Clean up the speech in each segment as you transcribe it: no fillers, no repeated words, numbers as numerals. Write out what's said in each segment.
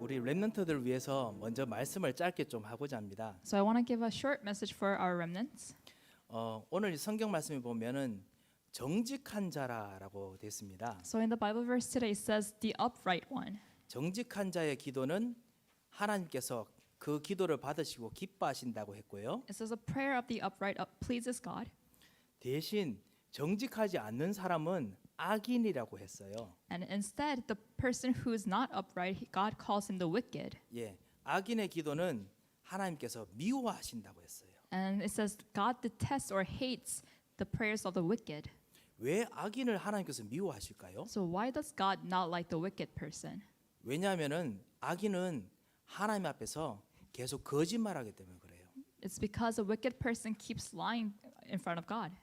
우리 렘넌트들을 위해서 먼저 말씀을 짧게 좀 하고자 합니다. So I want to give a short message for our remnants. 오늘 이 성경 말씀에 보면은 정직한 자라라고 됐습니다. So in the Bible verse today it says the upright one. 정직한 자의 기도는 하나님께서 그 기도를 받으시고 기뻐하신다고 했고요. It says a prayer of the upright pleases God. 대신 정직하지 않는 사람은 악인이라고 했어요. And instead the person who is not upright, God calls him the wicked. 예, 악인의 기도는 하나님께서 미워하신다고 했어요. And it says God detests or hates the prayers of the wicked. 왜 악인을 하나님께서 미워하실까요? So why does God not like the wicked person? 왜냐하면은 악인은 하나님 앞에서 계속 거짓말하기 때문에 그래요. It's because a wicked person keeps lying in front of God.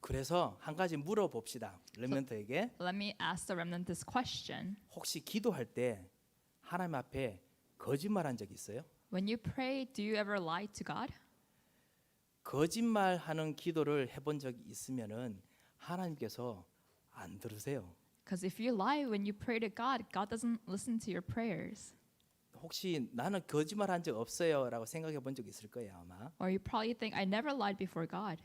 그래서 한 가지 물어봅시다. 렘넌트에게 Let me ask the remnant this question. 혹시 기도할 때 하나님 앞에 거짓말한 적 있어요? When you pray, do you ever lie to God? 거짓말하는 기도를 해본 적이 있으면은 하나님께서 안 들으세요. Because if you lie when you pray to God, God doesn't listen to your prayers. 혹시 나는 거짓말한 적 없어요라고 생각해 본 적 있을 거예요 아마. Or you probably think, I never lied before God.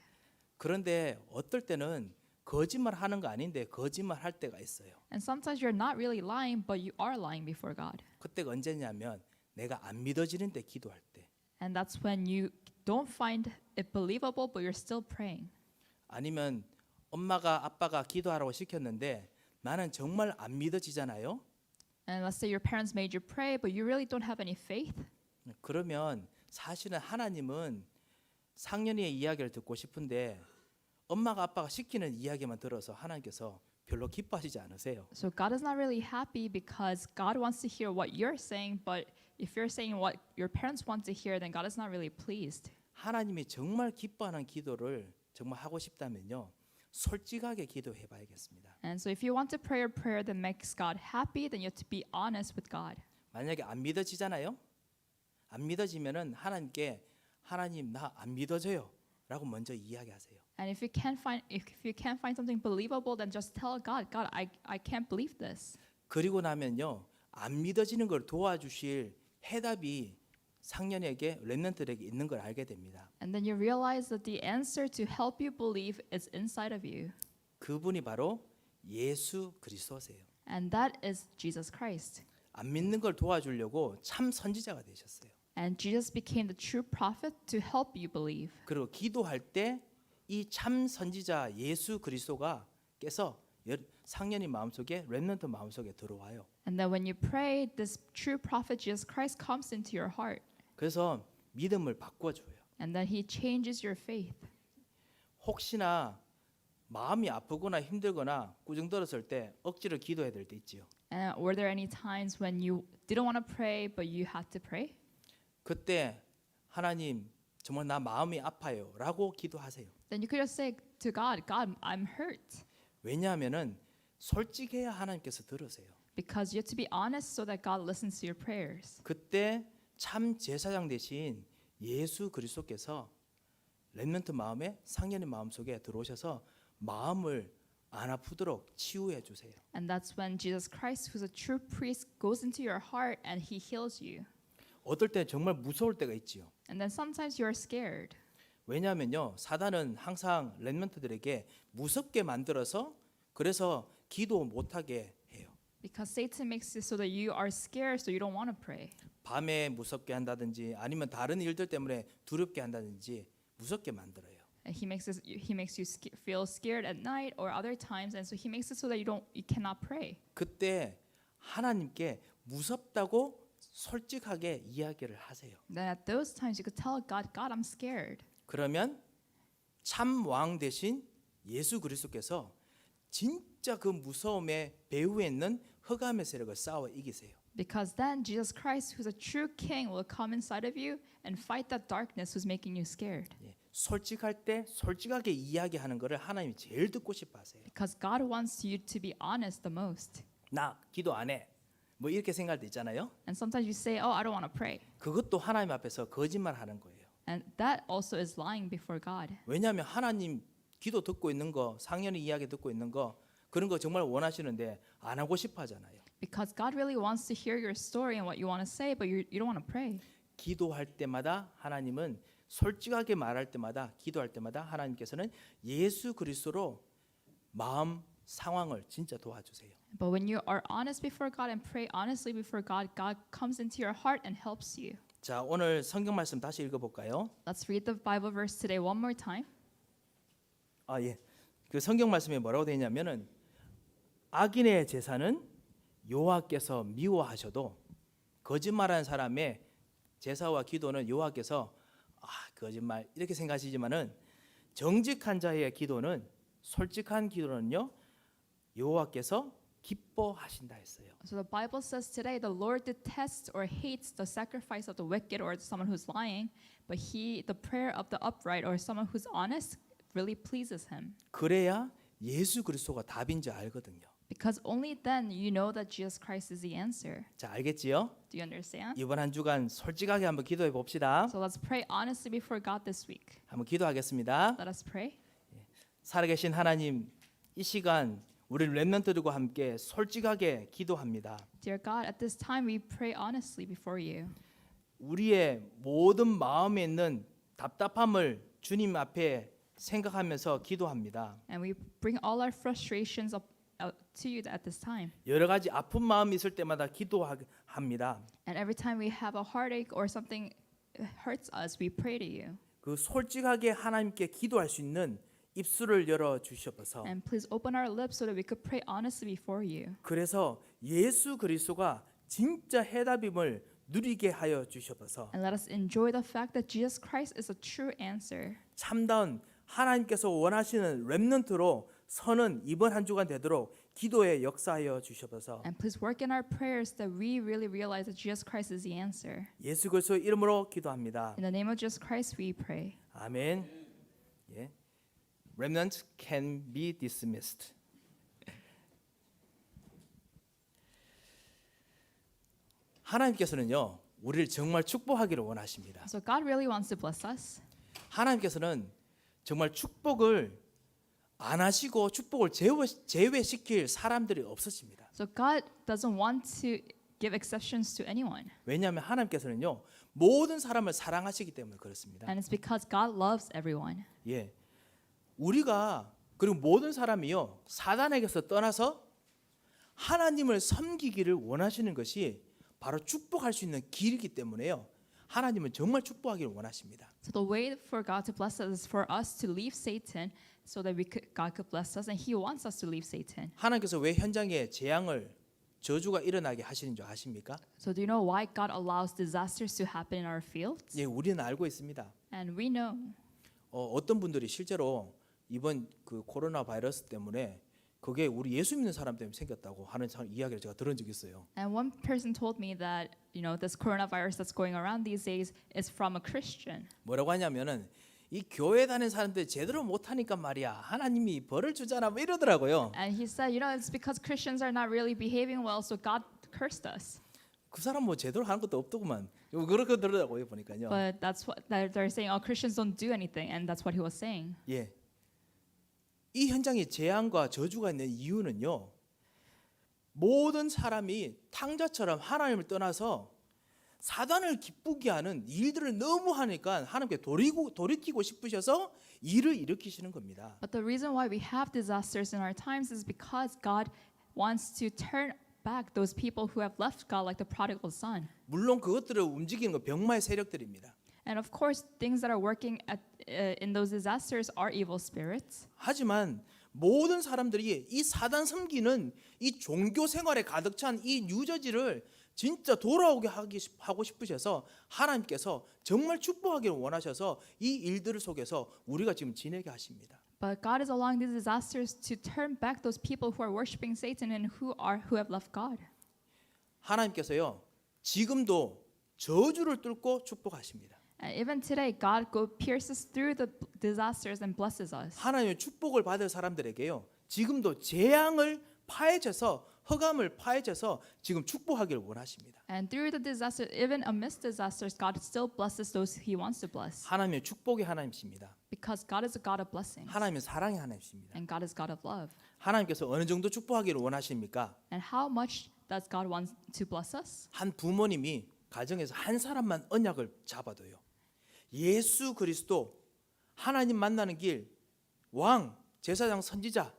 그런데 어떨 때는 거짓말하는 거 아닌데 거짓말할 때가 있어요. And sometimes you're not really lying, but you are lying before God. 그때가 언제냐면 내가 안 믿어지는데 기도할 때. And that's when you don't find it believable, but you're still praying. 아니면 엄마가 아빠가 기도하라고 시켰는데 나는 정말 안 믿어지잖아요. And let's say your parents made you pray, but you really don't have any faith. 그러면 사실은 하나님은 상년이의 이야기를 듣고 싶은데 엄마가 아빠가 시키는 이야기만 들어서 하나님께서 별로 기뻐하시지 않으세요. So God is not really happy because God wants to hear what you're saying, but if you're saying what your parents want to hear, then God is not really pleased. 하나님이 정말 기뻐하는 기도를 정말 하고 싶다면요. 솔직하게 기도해 봐야겠습니다. And so if you want to pray a prayer that makes God happy, then you have to be honest with God. 만약에 안 믿어지잖아요. 안 믿어지면은 하나님께 하나님 나 안 믿어져요라고 먼저 이야기하세요. And if you can't find something believable, then just tell God, God, I can't believe this. 그리고 나면요. 안 믿어지는 걸 도와주실 해답이 상년에게 렘넌트들에게 있는 걸 알게 됩니다. And then you realize that the answer to help you believe is inside of you. 그분이 바로 예수 그리스도세요. And that is Jesus Christ. 안 믿는 걸 도와주려고 참 선지자가 되셨어요. And Jesus became the true prophet to help you believe. 그리고 기도할 때 이 참 선지자 예수 그리스도가 께서 상년이 마음속에 렘넌트 마음속에 들어와요. And then when you pray, this true prophet Jesus Christ comes into your heart. 그래서 믿음을 바꿔줘요. And then he changes your faith. 혹시나 마음이 아프거나 힘들거나 꾸중들었을 때 억지로 기도해야 될 때 있지요. And were there any times when you didn't want to pray, but you had to pray? 그때 하나님 정말 나 마음이 아파요라고 기도하세요. Then you could just say to God, God, I'm hurt. 왜냐하면은 솔직해야 하나님께서 들으세요. Because you have to be honest so that God listens to your prayers. 그때 참 제사장 대신 예수 그리스도께서 렘넌트 마음에 상년의 마음속에 들어오셔서 마음을 안 아프도록 치유해 주세요. And that's when Jesus Christ, who's a true priest, goes into your heart and he heals you. 어떨 때 정말 무서울 때가 있지요. And then sometimes you're scared. 왜냐하면요 사단은 항상 렘넌트들에게 무섭게 만들어서 그래서 기도 못하게 해요. Because Satan makes it so that you are scared, so you don't want to pray. 밤에 무섭게 한다든지 아니면 다른 일들 때문에 두렵게 한다든지 무섭게 만들어요. And he makes you feel scared at night or other times, and so he makes it so that you cannot pray. 그때 하나님께 무섭다고 솔직하게 이야기를 하세요. Then at those times you could tell God, God, I'm scared. 그러면 참 왕 대신 예수 그리스도께서 진짜 그 무서움의 배후에 있는 흑암의 세력을 싸워 이기세요. Because then Jesus Christ, who's a true king, will come inside of you and fight that darkness who's making you scared. 예, 솔직할 때 솔직하게 이야기하는 것을 하나님이 제일 듣고 싶어 하세요. Because God wants you to be honest the most. 나 기도 안 해. 뭐 이렇게 생각할 때 있잖아요. And sometimes you say, oh, I don't want to pray. 그것도 하나님 앞에서 거짓말하는 거예요. And that also is lying before God. 왜냐하면 하나님 기도 듣고 있는 거, 상년의 이야기 듣고 있는 거 그런 거 정말 원하시는데 안 하고 싶어 하잖아요. Because God really wants to hear your story and what you want to say, but you don't want to pray. 기도할 때마다 하나님은 솔직하게 말할 때마다 기도할 때마다 하나님께서는 예수 그리스도로 마음 상황을 진짜 도와주세요. But when you are honest before God and pray honestly before God, God comes into your heart and helps you. 자, 오늘 성경 말씀 다시 읽어 볼까요? Let's read the Bible verse today one more time. 아, 예. 그 성경 말씀에 뭐라고 되어 있냐면은 악인의 제사는 여호와께서 미워하셔도 거짓말하는 사람의 제사와 기도는 여호와께서 거짓말 이렇게 생각하시지만은 정직한 자의 기도는 솔직한 기도는요 여호와께서 기뻐하신다 했어요. So the Bible says today the Lord detests or hates the sacrifice of the wicked or someone who's lying, but the prayer of the upright or someone who's honest really pleases him. 그래야 예수 그리스도가 답인지 알거든요. Because only then you know that Jesus Christ is the answer. 자, 알겠지요? Do you understand? 이번 한 주간 솔직하게 한번 기도해 봅시다. So let's pray honestly before God this week. 한번 기도하겠습니다. Let us pray. 살아계신 하나님, 이 시간 우리 렘넌트들과 함께 솔직하게 기도합니다. Dear God, at this time we pray honestly before you. 우리의 모든 마음에 있는 답답함을 주님 앞에 생각하면서 기도합니다. And we bring all our frustrations up to you at this time. 여러 가지 아픈 마음이 있을 때마다 기도합니다. And every time we have a heartache or something hurts us, we pray to you. 그 솔직하게 하나님께 기도할 수 있는 입술을 열어 주시옵소서. And please open our lips so that we could pray honestly before you. 그래서 예수 그리스도가 진짜 해답임을 누리게 하여 주시옵소서. And let us enjoy the fact that Jesus Christ is a true answer. 참다운 하나님께서 원하시는 렘넌트로 서는 이번 한 주간 되도록 기도에 역사하여 주시옵소서. And please work in our prayers that we really realize that Jesus Christ is the answer. 예수 그리스도 이름으로 기도합니다. In the name of Jesus Christ we pray. 아멘. 예. Remnant can be dismissed. 하나님께서는요, 우리를 정말 축복하기를 원하십니다. So God really wants to bless us. 하나님께서는 정말 축복을 안 하시고 축복을 제외시킬 사람들이 없으십니다. So God doesn't want to give exceptions to anyone. 왜냐하면 하나님께서는요, 모든 사람을 사랑하시기 때문에 그렇습니다. And it's because God loves everyone. 예, 우리가 그리고 모든 사람이요 사단에게서 떠나서 하나님을 섬기기를 원하시는 것이 바로 축복할 수 있는 길이기 때문에요. 하나님은 정말 축복하기를 원하십니다. So the way for God to bless us is for us to leave Satan so that God could bless us, and He wants us to leave Satan. 하나님께서 왜 현장에 재앙을 저주가 일어나게 하시는 줄 아십니까? So do you know why God allows disasters to happen in our fields? 예, 우리는 알고 있습니다. And we know. 어떤 분들이 실제로 이번 그 코로나 바이러스 때문에 그게 우리 예수 믿는 사람 때문에 생겼다고 하는 이야기를 제가 들은 적이 있어요. And one person told me that this coronavirus that's going around these days is from a Christian. 뭐라고 하냐면은 이 교회 다니는 사람들이 제대로 못하니까 말이야 하나님이 벌을 주잖아 뭐 이러더라고요. And he said, it's because Christians are not really behaving well, so God cursed us. 그 사람 뭐 제대로 하는 것도 없더구만. 그렇게 들으라고요 보니까요. But that's what they're saying. Oh, Christians don't do anything, and that's what he was saying. 예. 이 현장에 재앙과 저주가 있는 이유는요. 모든 사람이 탕자처럼 하나님을 떠나서 사단을 기쁘게 하는 일들을 너무 하니까 하나님께 돌이키고 싶으셔서 일을 일으키시는 겁니다. But the reason why we have disasters in our times is because God wants to turn back those people who have left God, like the prodigal son. 물론 그것들을 움직이는 건 병마의 세력들입니다. And of course, things that are working in those disasters are evil spirits. 하지만 모든 사람들이 이 사단 섬기는 이 종교 생활에 가득 찬 이 뉴저지를 진짜 돌아오게 하고 싶으셔서 하나님께서 정말 축복하기를 원하셔서 이 일들 속에서 우리가 지금 지내게 하십니다. But God is allowing these disasters to turn back those people who are worshiping Satan and who have left God. 하나님께서요 지금도 저주를 뚫고 축복하십니다. And even today, God pierces through the disasters and blesses us. 하나님의 축복을 받을 사람들에게요 지금도 재앙을 파헤쳐서 흑암을 파헤쳐서 지금 축복하기를 원하십니다. And through the disaster, even amidst disasters, God still blesses those He wants to bless. 하나님의 축복의 하나님이십니다. Because God is a God of blessings. 하나님은 사랑의 하나님이십니다. And God is God of love. 하나님께서 어느 정도 축복하기를 원하십니까? And how much does God want to bless us? 한 부모님이 가정에서 한 사람만 언약을 잡아둬요. 예수 그리스도 하나님 만나는 길, 왕, 제사장, 선지자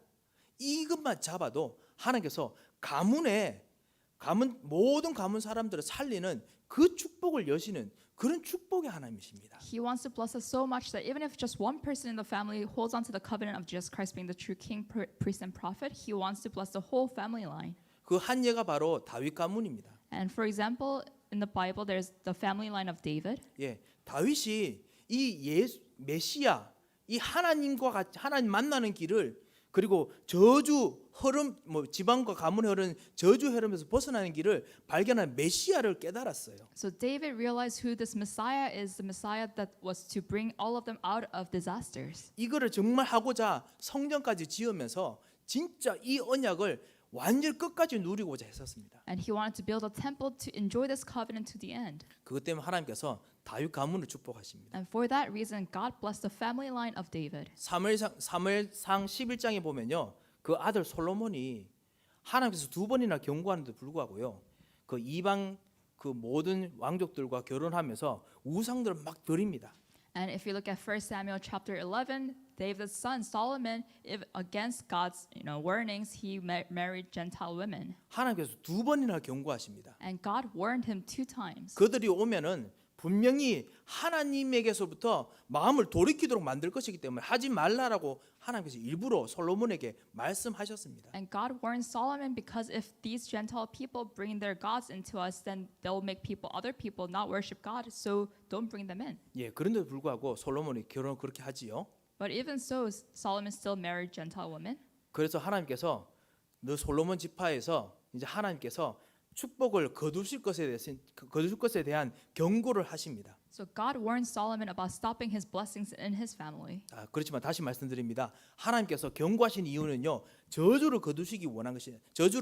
이것만 잡아도 하나님께서 모든 가문 사람들을 살리는 그 축복을 여시는 그런 축복의 하나님이십니다. He wants to bless us so much that even if just one person in the family holds on to the covenant of Jesus Christ being the true king, priest, and prophet, he wants to bless the whole family line. 그 한 예가 바로 다윗 가문입니다. And for example, in the Bible, there's the family line of David. 예, 다윗이 이 메시아, 이 하나님과 같이 하나님 만나는 길을 그리고 저주 흐름, 지방과 가문의 흐름, 저주 흐름에서 벗어나는 길을 발견한 메시아를 깨달았어요. So David realized who this Messiah is, the Messiah that was to bring all of them out of disasters. 이거를 정말 하고자 성전까지 지으면서 진짜 이 언약을 완전 끝까지 누리고자 했었습니다. And he wanted to build a temple to enjoy this covenant to the end. 그것 때문에 하나님께서 다윗 가문을 축복하십니다. And for that reason, God blessed the family line of David. 사무엘상 11장에 보면요, 그 아들 솔로몬이 하나님께서 2번이나 경고하는데 불구하고요, 그 이방 그 모든 왕족들과 결혼하면서 우상들을 막 드립니다. And if you look at 1 Samuel chapter 11, David's son Solomon, if against God's warnings, he married Gentile women. 하나님께서 2번이나 경고하십니다. And God warned him 2 times. 그들이 오면은 분명히 하나님에게서부터 마음을 돌이키도록 만들 것이기 때문에 하지 말라라고 하나님께서 일부러 솔로몬에게 말씀하셨습니다. And God warned Solomon because if these Gentile people bring their gods into us, then they'll make other people not worship God. So don't bring them in. 예, 그런데도 불구하고 솔로몬이 결혼을 그렇게 하지요. But even so, Solomon still married Gentile women. 그래서 하나님께서 너 솔로몬 지파에서 이제 하나님께서 축복을 거두실 것에 대한 경고를 하십니다. So God warned Solomon about stopping his blessings in his family. 그렇지만 다시 말씀드립니다. 하나님께서 경고하신 이유는요, 저주를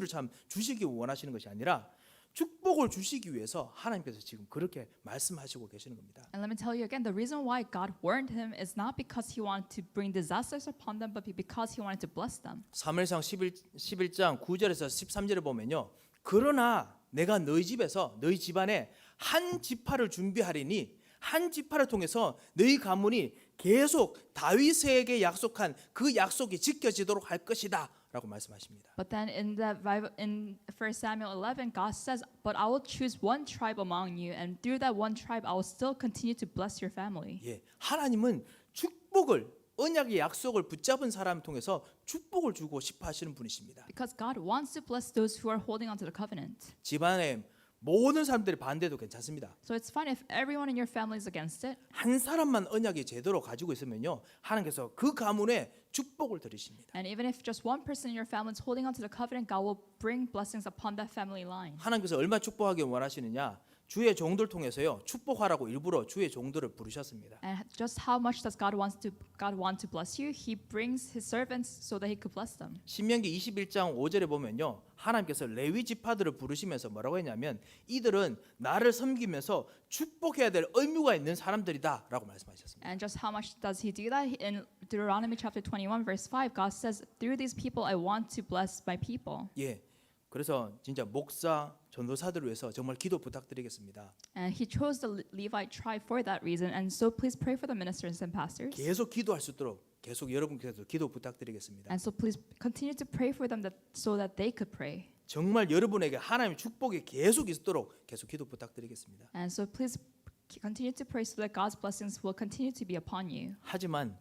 참 주시기 원하시는 것이 아니라 축복을 주시기 위해서 하나님께서 지금 그렇게 말씀하시고 계시는 겁니다. And let me tell you again, the reason why God warned him is not because he wanted to bring disasters upon them, but because he wanted to bless them. 사무엘상 11장 9절에서 13절에 보면요, 그러나 내가 너희 집안에 한 지파를 준비하리니 한 지파를 통해서 너희 가문이 계속 다윗에게 약속한 그 약속이 지켜지도록 할 것이다 라고 말씀하십니다. But then in 1 Samuel 11, God says, "But I will choose one tribe among you, and through that one tribe, I will still continue to bless your family." 예, 하나님은 축복을 언약의 약속을 붙잡은 사람 통해서 축복을 주고 싶어 하시는 분이십니다. Because God wants to bless those who are holding on to the covenant. 집안에 모든 사람들이 반대도 괜찮습니다. So it's fine if everyone in your family is against it. 한 사람만 언약이 제대로 가지고 있으면요, 하나님께서 그 가문에 축복을 드리십니다. And even if just one person in your family is holding on to the covenant, God will bring blessings upon that family line. 하나님께서 얼마나 축복하기 원하시느냐? 주의 종들 통해서요, 축복하라고 일부러 주의 종들을 부르셨습니다. And just how much does God want to bless you? He brings His servants so that He could bless them. 신명기 21장 5절에 보면요, 하나님께서 레위 지파들을 부르시면서 뭐라고 했냐면 이들은 나를 섬기면서 축복해야 될 의무가 있는 사람들이다라고 말씀하셨습니다. And just how much does He do that? In Deuteronomy chapter 21 verse 5, God says, "Through these people I want to bless my people." 예, 그래서 진짜 목사, 전도사들을 위해서 정말 기도 부탁드리겠습니다. And He chose the Levite tribe for that reason. And so please pray for the ministers and pastors. 계속 기도할 수 있도록 계속 여러분께서 기도 부탁드리겠습니다. And so please continue to pray for them so that they could pray. 정말 여러분에게 하나님의 축복이 계속 있도록 계속 기도 부탁드리겠습니다. And so please continue to pray so that God's blessings will continue to be upon you. 하지만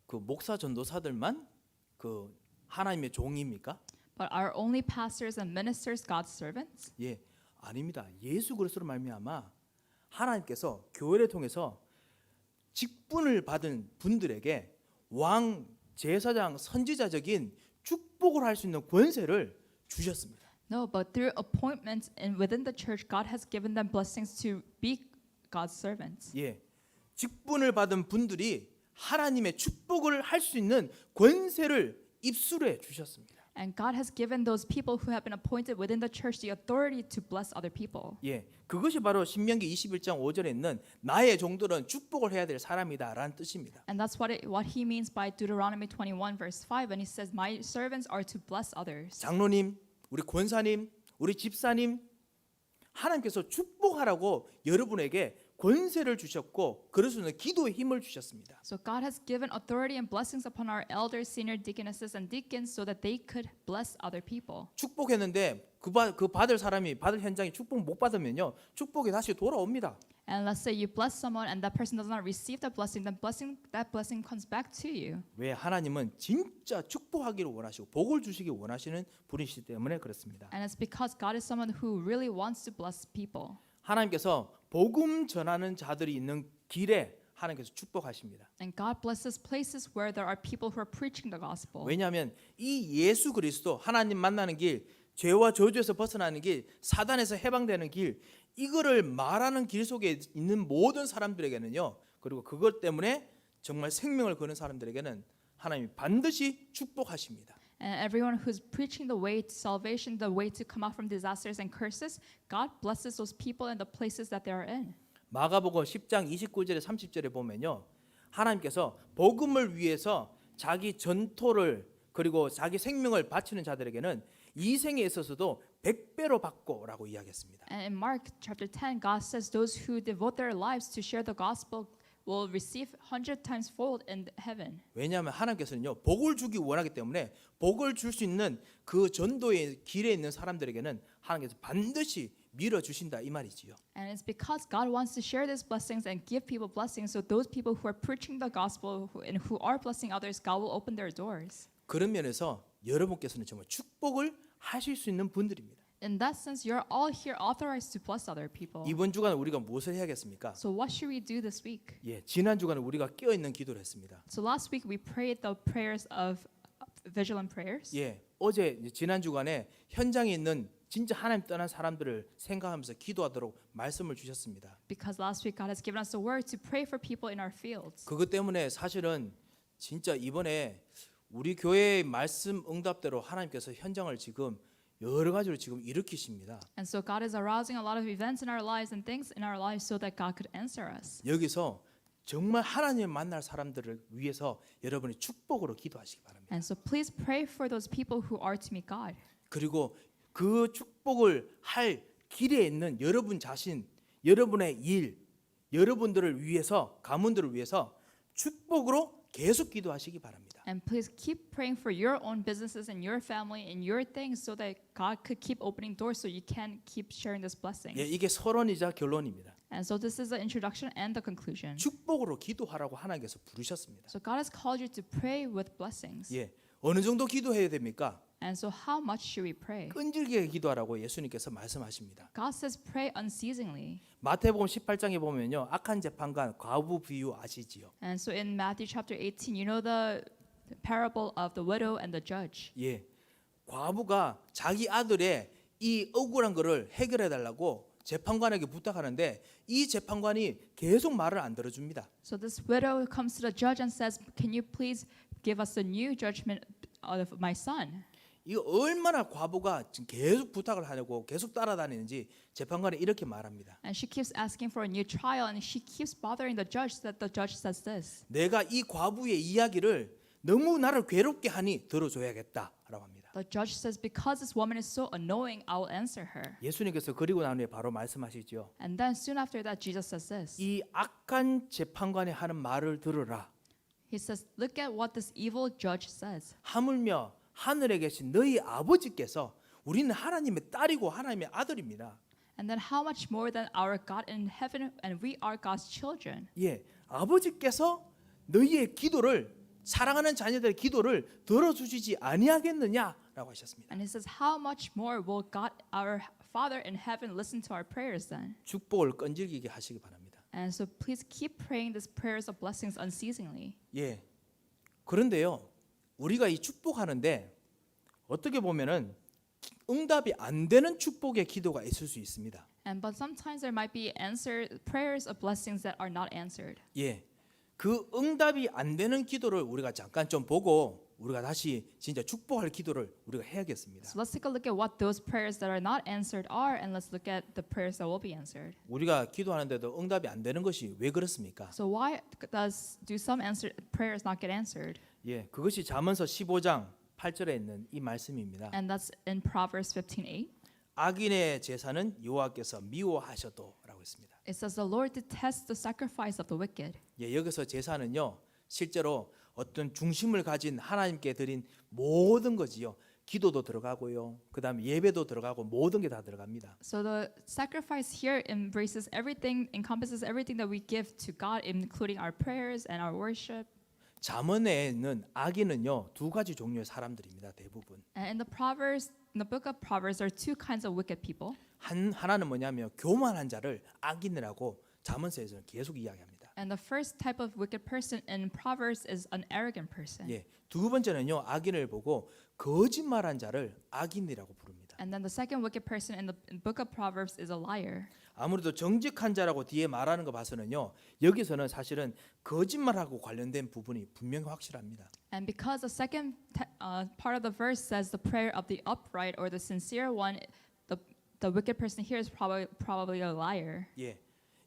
그 목사, 전도사들만 그 하나님의 종입니까? But are only pastors and ministers God's servants? 예, 아닙니다. 예수 그리스도로 말미암아 하나님께서 교회를 통해서 직분을 받은 분들에게 왕, 제사장, 선지자적인 축복을 할 수 있는 권세를 주셨습니다. No, but through appointments and within the church, God has given them blessings to be God's servants. 예, 직분을 받은 분들이 하나님의 축복을 할 수 있는 권세를 입술해 주셨습니다. And God has given those people who have been appointed within the church the authority to bless other people. 예, 그것이 바로 신명기 21장 5절에 있는 나의 종들은 축복을 해야 될 사람이다라는 뜻입니다. And that's what he means by Deuteronomy 21 verse 5 when he says, "My servants are to bless others." 장로님, 우리 권사님, 우리 집사님 하나님께서 축복하라고 여러분에게 권세를 주셨고 그럴 수 있는 기도의 힘을 주셨습니다. So God has given authority and blessings upon our elders, senior deaconesses, and deacons so that they could bless other people. 축복했는데 그 받을 사람이 받을 현장에 축복 못 받으면요 축복이 다시 돌아옵니다. And let's say you bless someone and that person does not receive that blessing, then that blessing comes back to you. 왜 하나님은 진짜 축복하기를 원하시고 복을 주시기 원하시는 분이시기 때문에 그렇습니다. And it's because God is someone who really wants to bless people. 하나님께서 복음 전하는 자들이 있는 길에 하나님께서 축복하십니다. And God blesses places where there are people who are preaching the gospel. 왜냐하면 이 예수 그리스도 하나님 만나는 길, 죄와 저주에서 벗어나는 길, 사단에서 해방되는 길, 이거를 말하는 길 속에 있는 모든 사람들에게는요. 그리고 그것 때문에 정말 생명을 거는 사람들에게는 하나님이 반드시 축복하십니다. And everyone who's preaching the way to salvation, the way to come out from disasters and curses, God blesses those people and the places that they are in. 마가복음 10장 29절에 30절에 보면요. 하나님께서 복음을 위해서 자기 전토를 그리고 자기 생명을 바치는 자들에게는 이 생에 있어서도 100배로 받고라고 이야기했습니다. And in Mark chapter 10, God says those who devote their lives to share the gospel will receive 100 times fold in heaven. 왜냐하면 하나님께서는요. 복을 주기 원하기 때문에 복을 줄 수 있는 그 전도의 길에 있는 사람들에게는 하나님께서 반드시 밀어 주신다 이 말이지요. And it's because God wants to share these blessings and give people blessings. So those people who are preaching the gospel and who are blessing others, God will open their doors. 그런 면에서 여러분께서는 정말 축복을 하실 수 있는 분들입니다. In that sense, you're all here authorized to bless other people. 이번 주간 우리가 무엇을 해야겠습니까? So what should we do this week? 예, 지난 주간은 우리가 깨어 있는 기도를 했습니다. So last week we prayed the prayers of vigilant prayers. 예, 어제 지난 주간에 현장에 있는 진짜 하나님 떠난 사람들을 생각하면서 기도하도록 말씀을 주셨습니다. Because last week God has given us a word to pray for people in our fields. 그것 때문에 사실은 진짜 이번에 우리 교회의 말씀 응답대로 하나님께서 현장을 지금 여러 가지로 지금 일으키십니다. And so God is arousing a lot of events in our lives and things in our lives so that God could answer us. 여기서 정말 하나님을 만날 사람들을 위해서 여러분이 축복으로 기도하시기 바랍니다. And so please pray for those people who are to meet God. 그리고 그 축복을 할 길에 있는 여러분 자신, 여러분의 일, 여러분들을 위해서 가문들을 위해서 축복으로 계속 기도하시기 바랍니다. And please keep praying for your own businesses and your family and your things so that God could keep opening doors so you can keep sharing this blessing. 예, 이게 서론이자 결론입니다. And so this is the introduction and the conclusion. 축복으로 기도하라고 하나님께서 부르셨습니다. So God has called you to pray with blessings. 예, 어느 정도 기도해야 됩니까? And so how much should we pray? 끈질기게 기도하라고 예수님께서 말씀하십니다. God says pray unceasingly. 마태복음 18장에 보면요, 악한 재판관 과부 비유 아시지요? And so in Matthew chapter 18, you know the parable of the widow and the judge. 예, 과부가 자기 아들의 이 억울한 거를 해결해 달라고 재판관에게 부탁하는데 이 재판관이 계속 말을 안 들어줍니다. So this widow comes to the judge and says, "Can you please give us a new judgment of my son?" 이거 얼마나 과부가 지금 계속 부탁을 하려고 계속 따라다니는지 재판관이 이렇게 말합니다. And she keeps asking for a new trial, and she keeps bothering the judge. That the judge says this. 내가 이 과부의 이야기를 너무 나를 괴롭게 하니 들어줘야겠다라고 합니다. The judge says, "Because this woman is so annoying, I will answer her." 예수님께서 그리고 난 후에 바로 말씀하시죠. And then soon after that, Jesus says this. 이 악한 재판관이 하는 말을 들으라. He says, "Look at what this evil judge says." 하물며 하늘에 계신 너희 아버지께서 우리는 하나님의 딸이고 하나님의 아들입니다. And then how much more than our God in heaven, and we are God's children. 예, 아버지께서 너희의 기도를 사랑하는 자녀들의 기도를 들어주시지 아니하겠느냐라고 하셨습니다. And he says, how much more will God, our Father in heaven, listen to our prayers then? 축복을 끈질기게 하시기 바랍니다. And so please keep praying these prayers of blessings unceasingly. 예, 그런데요, 우리가 이 축복하는데 어떻게 보면은 응답이 안 되는 축복의 기도가 있을 수 있습니다. But sometimes there might be answered prayers of blessings that are not answered. 예, 그 응답이 안 되는 기도를 우리가 잠깐 좀 보고 우리가 다시 진짜 축복할 기도를 우리가 해야겠습니다. So let's take a look at what those prayers that are not answered are, and let's look at the prayers that will be answered. 우리가 기도하는데도 응답이 안 되는 것이 왜 그렇습니까? So why do some prayers not get answered? 예, 그것이 잠언서 15장 8절에 있는 이 말씀입니다. And that's in Proverbs 15:8. 악인의 제사는 여호와께서 미워하셔도라고 했습니다. It says the Lord detests the sacrifice of the wicked. 예, 여기서 제사는요 실제로 어떤 중심을 가진 하나님께 드린 모든 거지요. 기도도 들어가고요. 그다음에 예배도 들어가고 모든 게 다 들어갑니다. So the sacrifice here embraces everything, encompasses everything that we give to God, including our prayers and our worship. 잠언에는 악인은요 두 가지 종류의 사람들입니다. 대부분. And in the Proverbs, in the book of Proverbs, there are two kinds of wicked people. 하나는 뭐냐면 교만한 자를 악인이라고 잠언서에서는 계속 이야기합니다. And the first type of wicked person in Proverbs is an arrogant person. 예, 두 번째는요 악인을 보고 거짓말한 자를 악인이라고 부릅니다. And then the second wicked person in the book of Proverbs is a liar. 아무래도 정직한 자라고 뒤에 말하는 거 봐서는요 여기서는 사실은 거짓말하고 관련된 부분이 분명히 확실합니다. And because the second part of the verse says the prayer of the upright or the sincere one, the wicked person here is probably a liar. 예,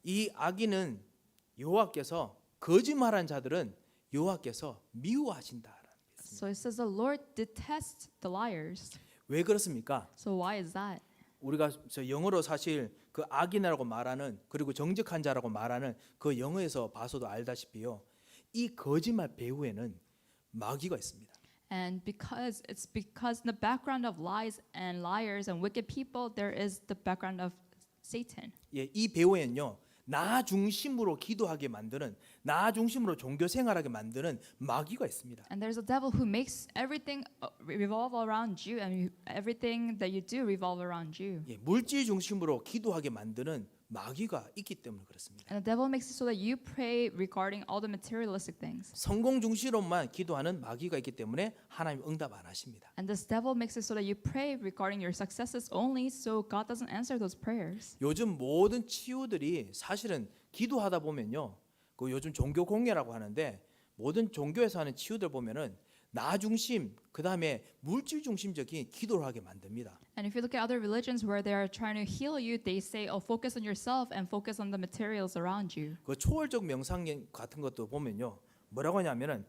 이 악인은 여호와께서 거짓말한 자들은 여호와께서 미워하신다. So it says the Lord detests the liars. 왜 그렇습니까? So why is that? 우리가 저 영어로 사실 그 악인이라고 말하는 그리고 정직한 자라고 말하는 그 영어에서 봐서도 알다시피요. 이 거짓말 배후에는 마귀가 있습니다. And because in the background of lies and liars and wicked people, there is the background of Satan. 예, 이 배후에는요. 나 중심으로 기도하게 만드는 나 중심으로 종교 생활하게 만드는 마귀가 있습니다. And there's a devil who makes everything revolve around you, and everything that you do revolve around you. 예, 물질 중심으로 기도하게 만드는 마귀가 있기 때문에 그렇습니다. And the devil makes it so that you pray regarding all the materialistic things. 성공 중심으로만 기도하는 마귀가 있기 때문에 하나님 응답 안 하십니다. And this devil makes it so that you pray regarding your successes only, so God doesn't answer those prayers. 요즘 모든 치유들이 사실은 기도하다 보면요. 그 요즘 종교 공예라고 하는데 모든 종교에서 하는 치유들 보면은 나 중심 그다음에 물질 중심적인 기도를 하게 만듭니다. And if you look at other religions where they are trying to heal you, they say, "Oh, focus on yourself and focus on the materials around you." 그 초월적 명상 같은 것도 보면요. 뭐라고 하냐면은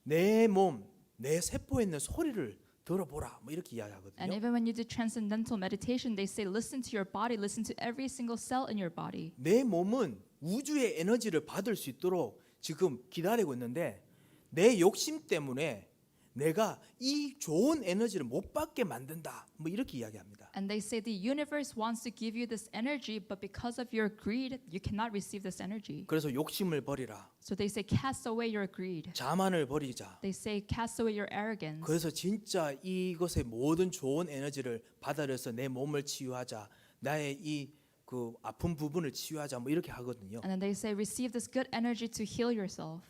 내 몸, 내 세포에 있는 소리를 들어보라. 뭐 이렇게 And 이야기하거든요. even when you do transcendental meditation, they say, "Listen to your body, listen to every single cell in your body." 내 몸은 우주의 에너지를 받을 수 있도록 지금 기다리고 있는데 내 욕심 때문에 내가 이 좋은 에너지를 못 받게 만든다. 뭐 이렇게 이야기합니다. And they say the universe wants to give you this energy, but because of your greed, you cannot receive this energy. 그래서 욕심을 버리라. So they say, cast away your greed. 자만을 버리자. They say, cast away your arrogance. 그래서 진짜 이것의 모든 좋은 에너지를 받아들여서 내 몸을 치유하자. 나의 이 그 아픈 부분을 치유하자. 뭐 이렇게 하거든요. And then they say, receive this good energy to heal yourself.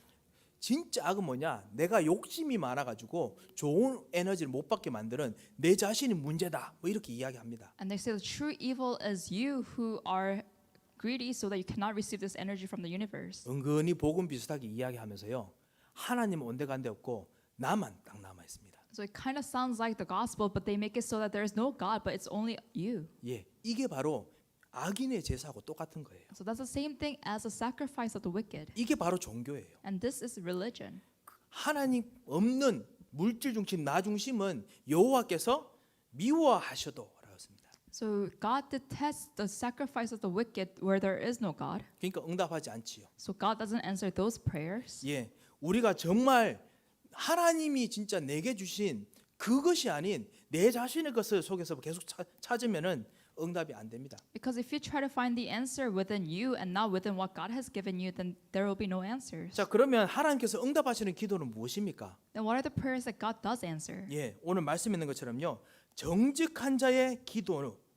진짜 악은 뭐냐? 내가 욕심이 많아가지고 좋은 에너지를 못 받게 만드는 내 자신이 문제다. 뭐 이렇게 이야기합니다. And they say the true evil is you who are greedy so that you cannot receive this energy from the universe. 은근히 복음 비슷하게 이야기하면서요. 하나님은 온데간데 없고 나만 딱 남아 있습니다. So it kind of sounds like the gospel, but they make it so that there is no God, but it's only you. 예, 이게 바로 악인의 제사하고 똑같은 거예요. So that's the same thing as the sacrifice of the wicked. 이게 바로 종교예요. And this is religion. 하나님 없는 물질 중심 나 중심은 여호와께서 미워하셔도라고 했습니다. So God detests the sacrifice of the wicked where there is no God. 그러니까 응답하지 않지요. So God doesn't answer those prayers. 예, 우리가 정말 하나님이 진짜 내게 주신 그것이 아닌 내 자신의 것을 속에서 계속 찾으면은 응답이 안 됩니다. Because if you try to find the answer within you and not within what God has given you, then there will be no answers. 자, 그러면 하나님께서 응답하시는 기도는 무엇입니까? Then what are the prayers that God does answer? 예, 오늘 말씀 있는 것처럼요. 정직한 자의 기도입니다.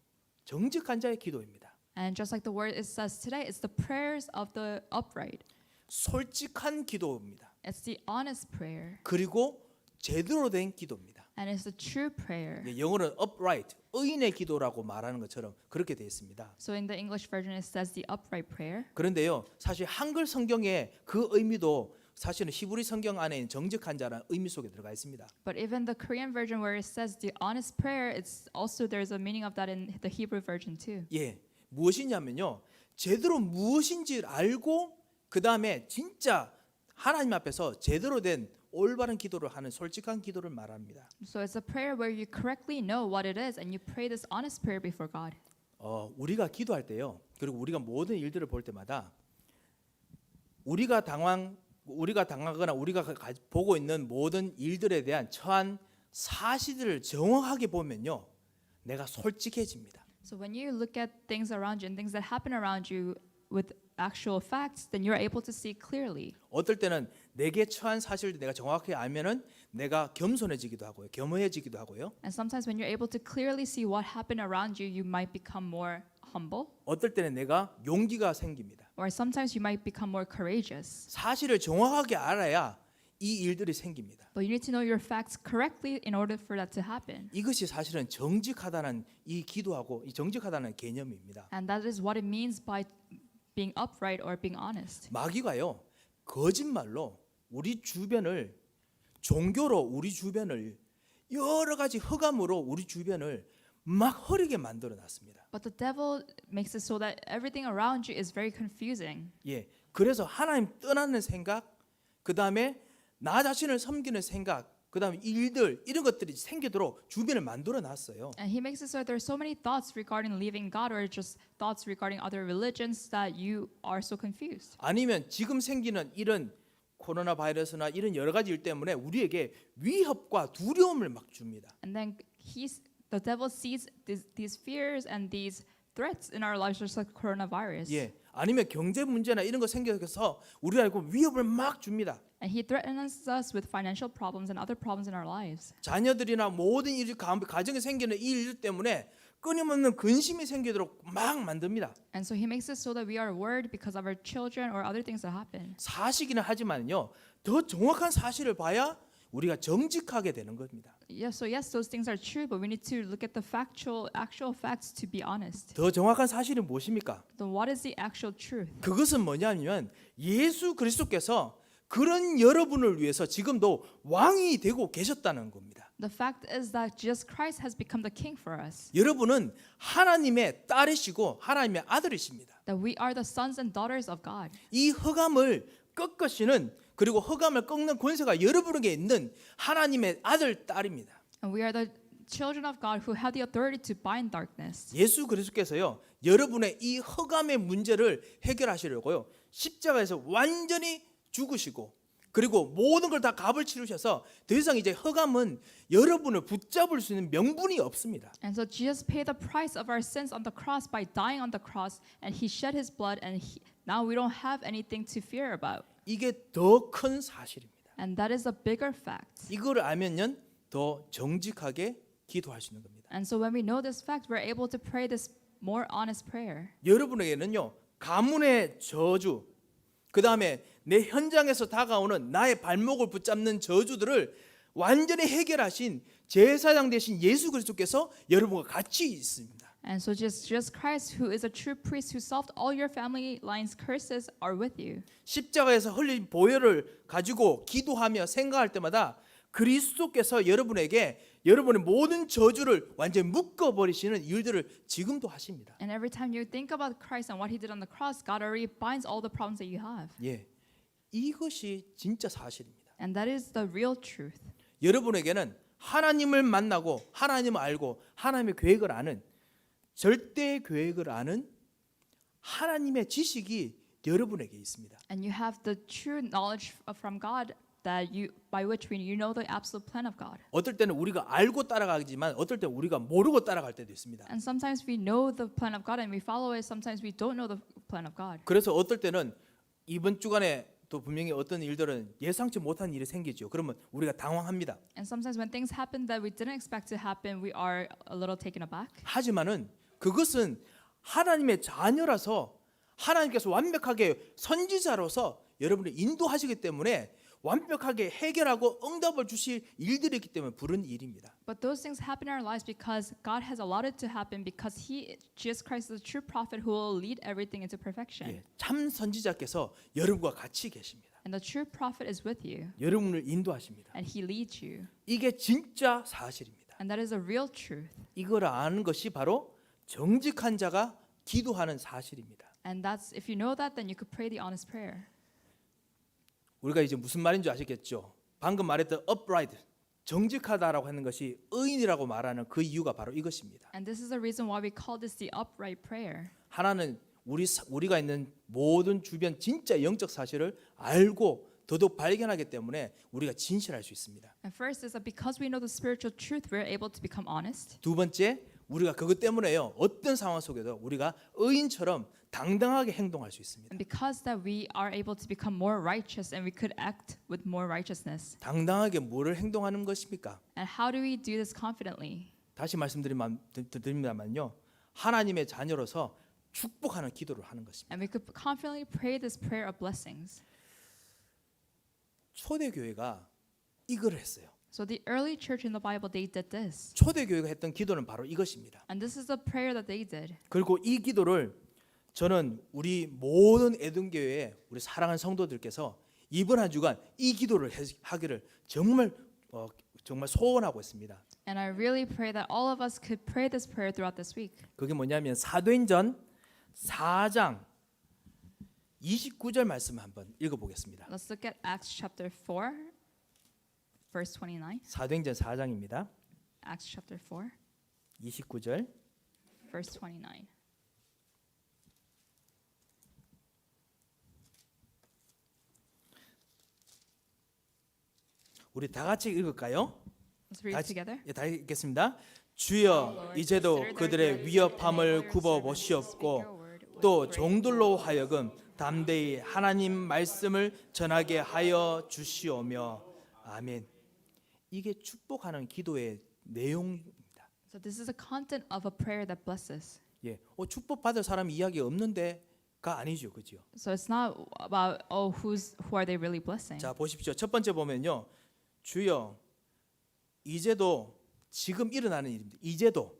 And just like the word it says today, it's the prayers of the upright. 솔직한 기도입니다. It's the honest prayer. 그리고 제대로 된 기도입니다. And it's the true prayer. 예, 영어로는 upright, 의인의 기도라고 말하는 것처럼 그렇게 되어 있습니다. So in the English version it says the upright prayer. 그런데요, 사실 한글 성경의 그 의미도 사실은 히브리 성경 안에 있는 정직한 자라는 의미 속에 들어가 있습니다. But even the Korean version where it says the honest prayer, it's also there's a meaning of that in the Hebrew version too. 예, 무엇이냐면요, 제대로 무엇인지 알고 그 다음에 진짜 하나님 앞에서 제대로 된 올바른 기도를 하는 솔직한 기도를 말합니다. So it's a prayer where you correctly know what it is and you pray this honest prayer before God. 우리가 기도할 때요. 그리고 우리가 모든 일들을 볼 때마다 우리가 당하거나 우리가 보고 있는 모든 일들에 대한 처한 사실들을 정확하게 보면요. 내가 솔직해집니다. So when you look at things around you and things that happen around you with actual facts, then you're able to see clearly. 어떨 때는 내게 처한 사실을 내가 정확히 알면은 내가 겸손해지기도 하고요. 겸허해지기도 하고요. And sometimes when you're able to clearly see what happened around you, you might become more humble. 어떨 때는 내가 용기가 생깁니다. Or sometimes you might become more courageous. 사실을 정확하게 알아야 이 일들이 생깁니다. But you need to know your facts correctly in order for that to happen. 이것이 사실은 정직하다는 이 기도하고 이 정직하다는 개념입니다. And that is what it means by being upright or being honest. 마귀가요. 거짓말로 우리 주변을 종교로 우리 주변을 여러 가지 흑암으로 우리 주변을 막 흐리게 만들어 놨습니다. But the devil makes it so that everything around you is very confusing. 예. 그래서 하나님 떠나는 생각, 그다음에 나 자신을 섬기는 생각, 그다음에 일들 이런 것들이 생기도록 주변을 만들어 놨어요. And he makes it so that there are so many thoughts regarding leaving God or just thoughts regarding other religions that you are so confused. 아니면 지금 생기는 이런 코로나 바이러스나 이런 여러 가지 일 때문에 우리에게 위협과 두려움을 막 줍니다. And then the devil sees these fears and these threats in our lives just like coronavirus. 예. 아니면 경제 문제나 이런 거 생겨서 우리가 알고 위협을 막 줍니다. And he threatens us with financial problems and other problems in our lives. 자녀들이나 모든 일 가정에 생기는 이 일 때문에 끊임없는 근심이 생기도록 막 만듭니다. And so he makes it so that we are worried because of our children or other things that happen. 사실이긴 하지만요. 더 정확한 사실을 봐야 우리가 정직하게 되는 겁니다. Yes, so yes, those things are true, but we need to look at the actual facts to be honest. 더 정확한 사실이 무엇입니까? Then what is the actual truth? 그것은 뭐냐면 예수 그리스도께서 그런 여러분을 위해서 지금도 왕이 되고 계셨다는 겁니다. The fact is that Jesus Christ has become the king for us. 여러분은 하나님의 딸이시고 하나님의 아들이십니다. That we are the sons and daughters of God. 이 흑암을 꺾으시는 그리고 흑암을 꺾는 권세가 여러분에게 있는 하나님의 아들 딸입니다. And we are the children of God who have the authority to bind darkness. 예수 그리스도께서요. 여러분의 이 흑암의 문제를 해결하시려고요. 십자가에서 완전히 죽으시고 그리고 모든 걸 다 값을 치르셔서 더 이상 이제 흑암은 여러분을 붙잡을 수 있는 명분이 없습니다. And so Jesus paid the price of our sins on the cross by dying on the cross, and he shed his blood, and now we don't have anything to fear about. 이게 더 큰 사실입니다. And that is a bigger fact. 이거를 알면요. 더 정직하게 기도할 수 있는 겁니다. And so when we know this fact, we're able to pray this more honest prayer. 여러분에게는요. 가문의 저주, 그다음에 내 현장에서 다가오는 나의 발목을 붙잡는 저주들을 완전히 해결하신 제사장 되신 예수 그리스도께서 여러분과 같이 있습니다. And so Jesus Christ, who is a true priest who solved all your family line's curses, are with you. 십자가에서 흘린 보혈을 가지고 기도하며 생각할 때마다 그리스도께서 여러분에게 여러분의 모든 저주를 완전히 묶어버리시는 일들을 지금도 하십니다. And every time you think about Christ and what he did on the cross, God already binds all the problems that you have. 예, 이것이 진짜 사실입니다. And that is the real truth. 여러분에게는 하나님을 만나고 하나님을 알고 하나님의 계획을 아는 절대 계획을 아는 하나님의 지식이 여러분에게 있습니다. And you have the true knowledge from God that by which you know the absolute plan of God. 어떨 때는 우리가 알고 따라가지만 어떨 때 우리가 모르고 따라갈 때도 있습니다. And sometimes we know the plan of God and we follow it. Sometimes we don't know the plan of God. 그래서 어떨 때는 이번 주간에 또 분명히 어떤 일들은 예상치 못한 일이 생기죠. 그러면 우리가 당황합니다. And sometimes when things happen that we didn't expect to happen, we are a little taken aback. 하지만은 그것은 하나님의 자녀라서 하나님께서 완벽하게 선지자로서 여러분을 인도하시기 때문에 완벽하게 해결하고 응답을 주실 일들이 있기 때문에 부른 일입니다. But those things happen in our lives because God has allowed it to happen because Jesus Christ is the true prophet who will lead everything into perfection. 예, 참 선지자께서 여러분과 같이 계십니다. And the true prophet is with you 여러분을 인도하십니다. and he leads you. 이게 진짜 사실입니다. And that is a real truth. 이걸 아는 것이 바로 정직한 자가 기도하는 사실입니다. And that's if you know that then you could pray the honest prayer. 우리가 이제 무슨 말인지 아시겠죠? 방금 말했던 upright, 정직하다라고 하는 것이 의인이라고 말하는 그 이유가 바로 이것입니다. And this is the reason why we call this the upright prayer. 하나는 우리가 있는 모든 주변 진짜 영적 사실을 알고 더더욱 발견하기 때문에 우리가 진실할 수 있습니다. And first is that because we know the spiritual truth, we're able to become honest. 두 번째, 우리가 그것 때문에요. 어떤 상황 속에도 우리가 의인처럼 당당하게 행동할 수 있습니다. And because that we are able to become more righteous and we could act with more righteousness. 당당하게 뭐를 행동하는 것입니까? And how do we do this confidently? 다시 말씀드립니다만요. 하나님의 자녀로서 축복하는 기도를 하는 것입니다. And we could confidently pray this prayer of blessings. 초대교회가 이걸 했어요. So the early church in the Bible, they did this. 초대교회가 했던 기도는 바로 이것입니다. And this is the prayer that they did. 그리고 이 기도를 저는 우리 모든 에덴교회의 우리 사랑하는 성도들께서 이번 한 주간 이 기도를 하기를 정말 소원하고 있습니다. And I really pray that all of us could pray this prayer throughout this week. 그게 뭐냐면 사도행전 4장 29절 말씀 한번 읽어보겠습니다. Let's look at Acts chapter 4, verse 29. 사도행전 4장입니다. Acts chapter 4, 29절. verse 29. 우리 다 같이 읽을까요? Let's read it together. 다 읽겠습니다. 주여 이제도 그들의 위협함을 굽어 보시옵고 또 종들로 하여금 담대히 하나님 말씀을 전하게 하여 주시오며 아멘. 이게 축복하는 기도의 내용입니다. So this is the content of a prayer that blesses. 예, 축복 받을 사람 이야기 없는데가 아니죠, 그죠? So it's not about who are they really blessing. 자 보십시오. 첫 번째 보면요, 주여 이제도 지금 일어나는 일입니다. 이제도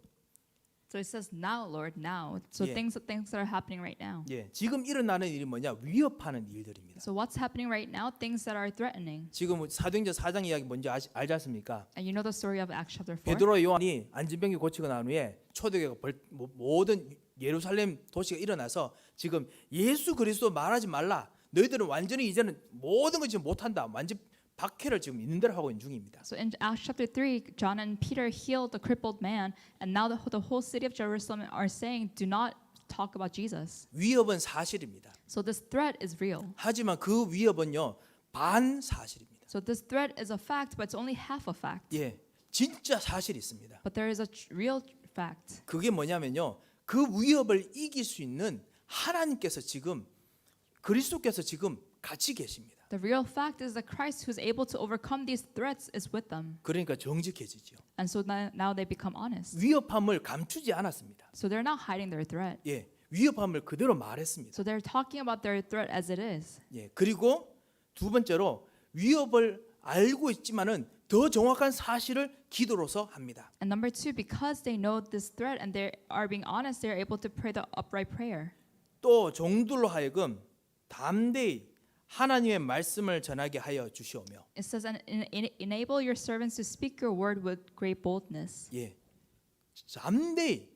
So it says now, Lord, now. So Yeah. things that are happening right now. 예, 지금 일어나는 일이 뭐냐? 위협하는 일들입니다. So what's happening right now? Things that are threatening. 지금 사도행전 4장 이야기 뭔지 알지 않습니까? And you know the story of Acts chapter 4. 베드로 요한이 안진병이 고치고 난 후에 초대교회가 모든 예루살렘 도시가 일어나서 지금 예수 그리스도 말하지 말라. 너희들은 완전히 이제는 모든 걸 지금 못한다. 완전 박해를 지금 있는 대로 하고 있는 중입니다. So in Acts chapter 3, John and Peter healed the crippled man, and now the whole city of Jerusalem are saying, do not talk about Jesus. 위협은 사실입니다. So this threat is real. 하지만 그 위협은요 반사실입니다. So this threat is a fact, but it's only half a fact. 예, 진짜 사실이 있습니다. But there is a real fact. 그게 뭐냐면요, 그 위협을 이길 수 있는 하나님께서 지금 그리스도께서 지금 같이 계십니다. The real fact is that Christ, who's able to overcome these threats, is with them. 그러니까 정직해지죠. And so now they become honest. 위협함을 감추지 않았습니다. So they're not hiding their threat. 예, 위협함을 그대로 말했습니다. So they're talking about their threat as it is. 예, 그리고 두 번째로 위협을 알고 있지만은 더 정확한 사실을 기도로서 합니다. And number two, because they know this threat and they are being honest, they are able to pray the upright prayer. 또 종들로 하여금 담대히 하나님의 말씀을 전하게 하여 주시오며. It says, and enable your servants to speak your word with great boldness. 예, 담대히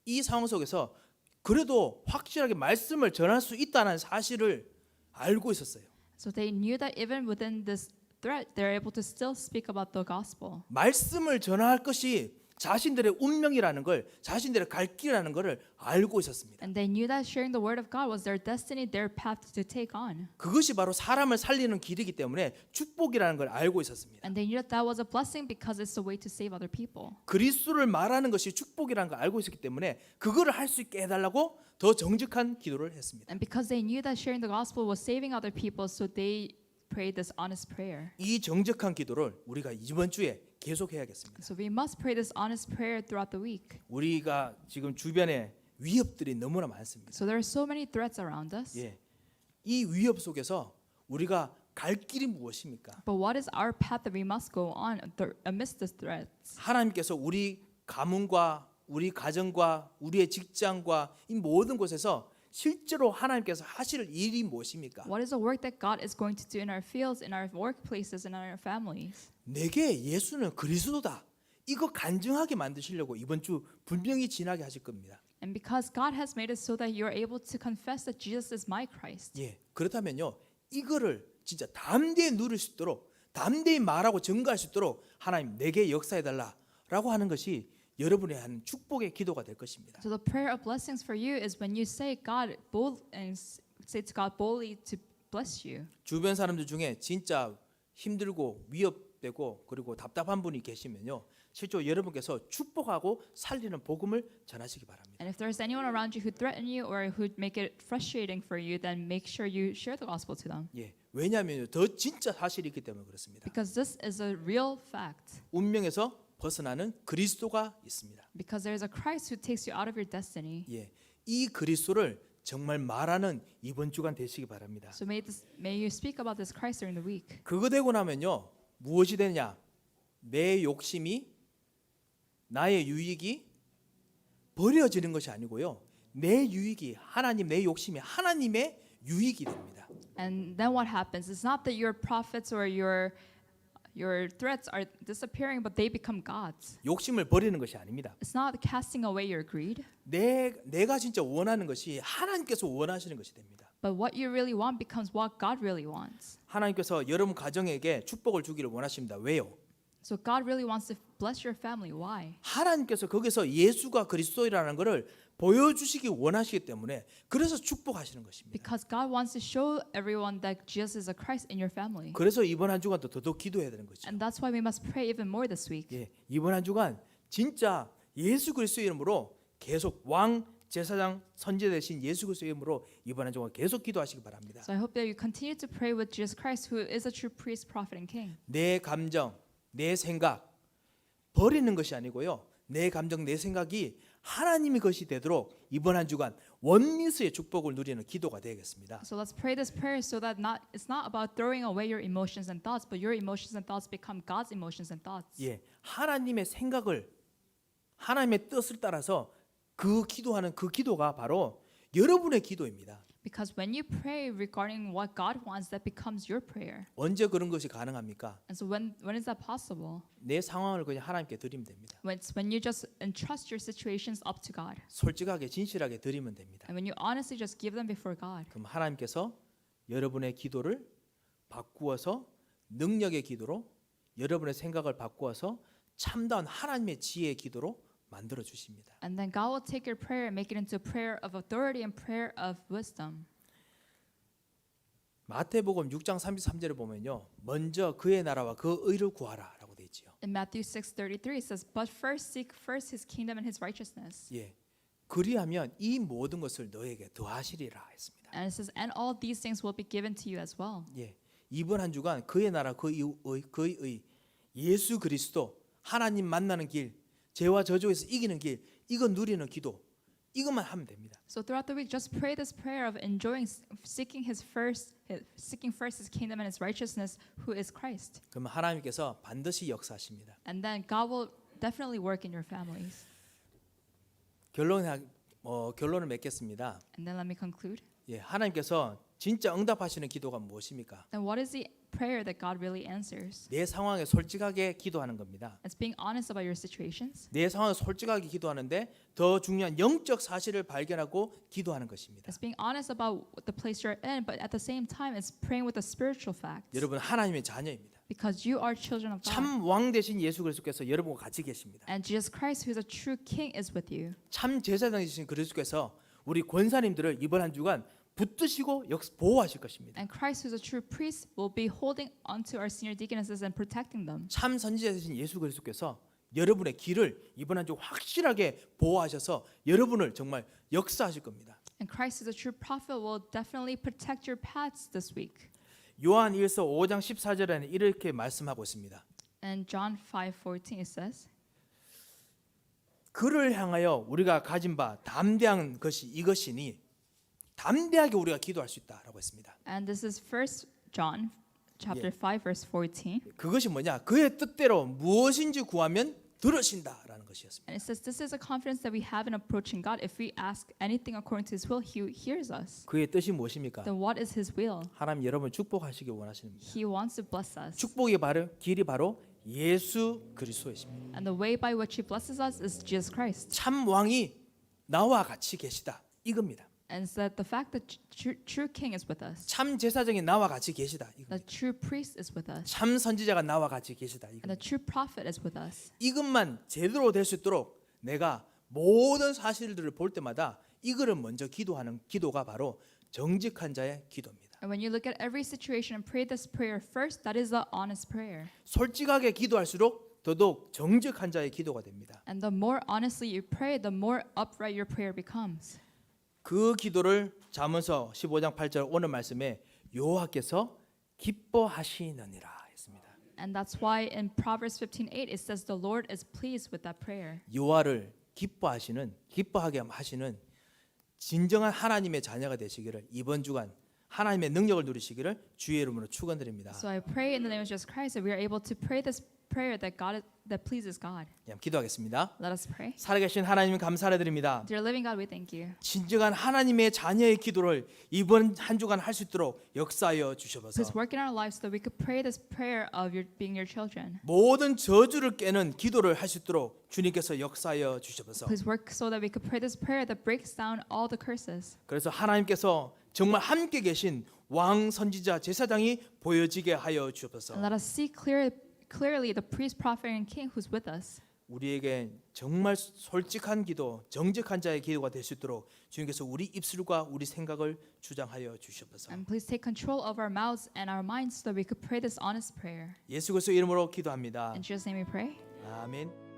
이 상황 속에서 그래도 확실하게 말씀을 전할 수 있다는 사실을 알고 있었어요. So they knew that even within this threat, they're able to still speak about the gospel. 말씀을 전할 것이 자신들의 운명이라는 걸, 자신들의 갈 길이라는 것을 알고 있었습니다. And they knew that sharing the word of God was their destiny, their path to take on. 그것이 바로 사람을 살리는 길이기 때문에 축복이라는 걸 알고 있었습니다. And they knew that that was a blessing because it's the way to save other people. 그리스도를 말하는 것이 축복이라는 걸 알고 있었기 때문에 그거를 할 수 있게 해달라고 더 정직한 기도를 했습니다. And because they knew that sharing the gospel was saving other people, so they prayed this honest prayer. 이 정직한 기도를 우리가 이번 주에 계속해야겠습니다. So we must pray this honest prayer throughout the week. 우리가 지금 주변에 위협들이 너무나 많습니다. So there are so many threats around us. 예, 이 위협 속에서 우리가 갈 길이 무엇입니까? But what is our path that we must go on amidst the threats? 하나님께서 우리 가문과 우리 가정과 우리의 직장과 이 모든 곳에서 실제로 하나님께서 하실 일이 무엇입니까? What is the work that God is going to do in our fields, in our workplaces, and in our families? 내게 예수는 그리스도다. 이거 간증하게 만드시려고 이번 주 분명히 지나게 하실 겁니다. And because God has made it so that you are able to confess that Jesus is my Christ. 예, 그렇다면요, 이거를 진짜 담대히 누릴 수 있도록 담대히 말하고 증거할 수 있도록 하나님 내게 역사해 달라라고 하는 것이 여러분의 한 축복의 기도가 될 것입니다. So the prayer of blessings for you is when you say God bold and say to God boldly to bless you. 주변 사람들 중에 진짜 힘들고 위협되고 그리고 답답한 분이 계시면요, 실제로 여러분께서 축복하고 살리는 복음을 전하시기 바랍니다. And if there's anyone around you who threaten you or who make it frustrating for you, then make sure you share the gospel to them. 예, 왜냐하면 더 진짜 사실이 있기 때문에 그렇습니다. Because this is a real fact. 운명에서 벗어나는 그리스도가 있습니다. Because there is a Christ who takes you out of your destiny. 예, 이 그리스도를 정말 말하는 이번 주간 되시기 바랍니다. So may you speak about this Christ during the week. 그거 되고 나면요, 무엇이 되냐? 내 욕심이, 나의 유익이 버려지는 것이 아니고요, 내 유익이 하나님, 내 욕심이 하나님의 유익이 됩니다. And then what happens? It's not that your profits or your threats are disappearing, but they become God's. 욕심을 버리는 것이 아닙니다. It's not casting away your greed, 내가 진짜 원하는 것이 하나님께서 원하시는 것이 됩니다. but what you really want becomes what God really wants. 하나님께서 여러분 가정에게 축복을 주기를 원하십니다. 왜요? So God really wants to bless your family. Why? 하나님께서 거기서 예수가 그리스도이라는 것을 보여주시기 원하시기 때문에 그래서 축복하시는 것입니다. Because God wants to show everyone that Jesus is a Christ in your family. 그래서 이번 한 주간도 더더욱 기도해야 되는 거죠. And that's why we must pray even more this week. 예, 이번 한 주간 진짜 예수 그리스도 이름으로 계속 왕 제사장 선지 되신 예수 그리스도 이름으로 이번 한 주간 계속 기도하시기 바랍니다. So I hope that you continue to pray with Jesus Christ, who is a true priest, prophet, and king. 내 감정, 내 생각 버리는 것이 아니고요, 내 감정, 내 생각이 하나님의 것이 되도록 이번 한 주간 원리스의 축복을 누리는 기도가 되겠습니다. So let's pray this prayer so that it's not about throwing away your emotions and thoughts, but your emotions and thoughts become God's emotions and thoughts. 예, 하나님의 생각을, 하나님의 뜻을 따라서 그 기도하는 그 기도가 바로 여러분의 기도입니다. Because when you pray regarding what God wants, that becomes your prayer. 언제 그런 것이 가능합니까? And so when is that possible? 내 상황을 그냥 하나님께 드리면 됩니다. When you just entrust your situations up to God. 솔직하게 진실하게 드리면 됩니다. And when you honestly just give them before God. 그럼 하나님께서 여러분의 기도를 바꾸어서 능력의 기도로, 여러분의 생각을 바꾸어서 참다운 하나님의 지혜의 기도로 만들어 주십니다. And then God will take your prayer and make it into a prayer of authority and prayer of wisdom. 마태복음 6장 33절을 보면요, 먼저 그의 나라와 그 의를 구하라라고 돼 있지요. In Matthew 6:33 it says, "But first seek first His kingdom and His righteousness." 예, 그리하면 이 모든 것을 너에게 더하시리라 했습니다. And it says, "And all these things will be given to you as well." 예, 이번 한 주간 그의 나라, 그의 의, 예수 그리스도, 하나님 만나는 길, 죄와 저주에서 이기는 길, 이거 누리는 기도, 이것만 하면 됩니다. So throughout the week, just pray this prayer of enjoying, seeking first His kingdom and His righteousness, who is Christ. 그러면 하나님께서 반드시 역사하십니다. And then God will definitely work in your families. 결론을 맺겠습니다. And then let me conclude. 예, 하나님께서 진짜 응답하시는 기도가 무엇입니까? Then what is the prayer that God really answers? 내 상황에 솔직하게 기도하는 겁니다. It's being honest about your situations. 내 상황에 솔직하게 기도하는데 더 중요한 영적 사실을 발견하고 기도하는 것입니다. It's being honest about the place you're in, but at the same time, it's praying with the spiritual facts. 여러분 하나님의 자녀입니다. Because you are children of God. 참 왕 되신 예수 그리스도께서 여러분과 같이 계십니다. And Jesus Christ, who is a true king, is with you. 참 제사장 되신 그리스도께서 우리 권사님들을 이번 한 주간 붙드시고 보호하실 것입니다. And Christ, who is a true priest, will be holding onto our senior deaconesses and protecting them. 참 선지자 되신 예수 그리스도께서 여러분의 길을 이번 한 주 확실하게 보호하셔서 여러분을 정말 역사하실 겁니다. And Christ, who is a true prophet, will definitely protect your paths this week. 요한 1서 5장 14절에는 이렇게 말씀하고 있습니다. And John 5:14 it says, 그를 향하여 우리가 가진 바 담대한 것이 이것이니 담대하게 우리가 기도할 수 있다라고 했습니다. and this is 1 John chapter 5 verse 14. 그것이 뭐냐? 그의 뜻대로 무엇인지 구하면 들으신다라는 것이었습니다. And it says, this is a confidence that we have in approaching God. If we ask anything according to His will, He hears us. 그의 뜻이 무엇입니까? Then what is His will? 하나님 여러분 축복하시기 원하십니다. He wants to bless us. 축복의 길이 바로 예수 그리스도이십니다. And the way by which He blesses us is Jesus Christ. 참 왕이 나와 같이 계시다 이겁니다. And it's that the fact that true king is with us, 참 제사장이 나와 같이 계시다. the true priest is with us, 참 선지자가 나와 같이 계시다. and the true prophet is with us. 이것만 제대로 될 수 있도록 내가 모든 사실들을 볼 때마다 이거를 먼저 기도하는 기도가 바로 정직한 자의 기도입니다. And when you look at every situation and pray this prayer first, that is the honest prayer. 솔직하게 기도할수록 더더욱 정직한 자의 기도가 됩니다. And the more honestly you pray, the more upright your prayer becomes. 그 기도를 잠언서 15장 8절 오늘 말씀에 여호와께서 기뻐하시느니라 했습니다. And that's why in Proverbs 15:8 it says the Lord is pleased with that prayer. 여호와를 기뻐하게 하시는 진정한 하나님의 자녀가 되시기를 이번 주간 하나님의 능력을 누리시기를 주의 이름으로 축원드립니다. So I pray in the name of Jesus Christ that we are able to pray this prayer that pleases God. 기도하겠습니다. Let us pray. 살아계신 하나님 감사드립니다. Dear living God, we thank you. 진정한 하나님의 자녀의 기도를 이번 한 주간 할 수 있도록 역사하여 주셔서 Please work in our lives so that we could pray this prayer of your being your children. 모든 저주를 깨는 기도를 할 수 있도록 주님께서 역사하여 주셔서 Please work so that we could pray this prayer that breaks down all the curses. 그래서 하나님께서 정말 함께 계신 왕 선지자 제사장이 보여지게 하여 주옵소서. And let us see clearly the priest, prophet, and king who's with us. 우리에게 정말 솔직한 기도, 정직한 자의 기도가 될 수 있도록 주님께서 우리 입술과 우리 생각을 주장하여 주시옵소서. And please take control of our mouths and our minds so that we could pray this honest prayer. 예수 그리스도 이름으로 기도합니다. In Jesus' name we pray. 아멘.